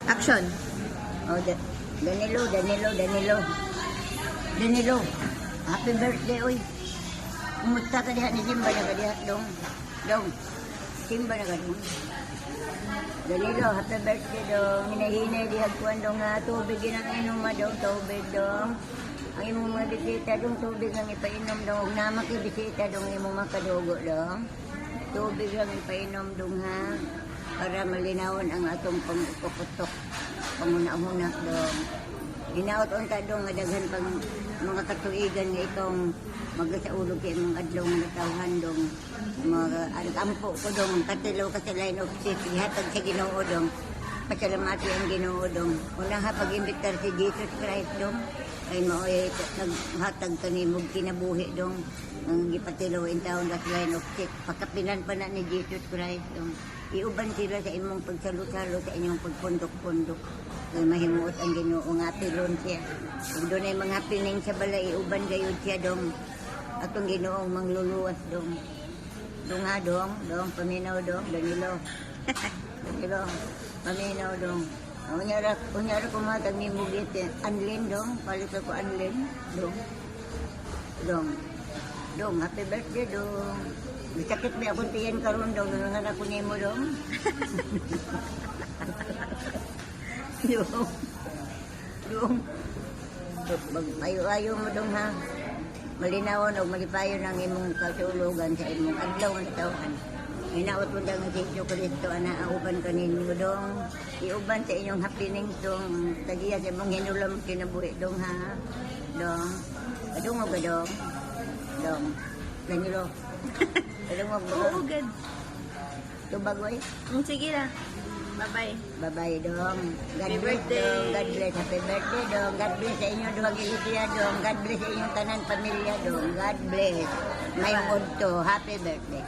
Action. Oh, Danilo, Danilo, Danilo. Danilo, happy birthday, oy. Kumusta ka diha ni Simba na ka diha, dong. Dong, Simba na ka dong. Danilo, happy birthday, dong. Hinahinay diha kuwan dong nga tubig ginang inom dong, tubig dong. Ang imong mga bisita dong, tubig ang ipainom dong. Huwag na makibisita dong imong makadugo dong. Tubig lang ipainom dong ha. Para malinawon ang atong pangpuputok. Panguna-una dong. Hinaot unta dong nga daghan pang mga katuigan nga itong magsaulog kay mong adlaw nga natawhan dong. Mga antampo ko dong katilaw ka sa line of six gihatag sa Ginoo dong. Pasalamati ang Ginoo dong. Unang ha pag-imbitar si Jesus Christ dong ay maoy naghatag kanimo kinabuhi dong. Ang gipatilaw in taon sa line of six pakapinan pa na ni Jesus Christ dong. Iuban sila sa imong pagsalo-salo sa inyong pagpundok-pundok. Kaya mahimuot ang Ginoo nga pilon siya. Kung doon ay mga pining sa balay, iuban gayod siya dong. Atong Ginoong mangluluwas dong. Dong ha dong, paminaw dong, Danilo. Danilo, paminaw dong. Unyara kumatag ni Mugit, Anlin dong, palit ako Anlin, dong. Dong, happy birthday dong. Sakit ba akong tiyan karon dong, nanganak ko niya mo dong. Dong. Ayo-ayo mo dong ha. Malinawon o malipayon ang imong kasulugan sa imong adlaw ng tawhan. Hinaot mo dang Jesu Kristo ana auban kaninyo dong. Iuban sa inyong happening dong. Tagiya sa imong hinulam kinabuhi dong ha. Dong. Adong mo ba dong? Dong. Danilo. Adong mo ba? Oo, good. Tubagoy? Sige na. Bye-bye. Bye-bye dong. God Happy bless birthday. dong. God bless. Happy birthday dong. God bless sa inyo duhang ilisya dong. God bless sa inyong tanan pamilya dong. God bless. May mood to. Happy birthday.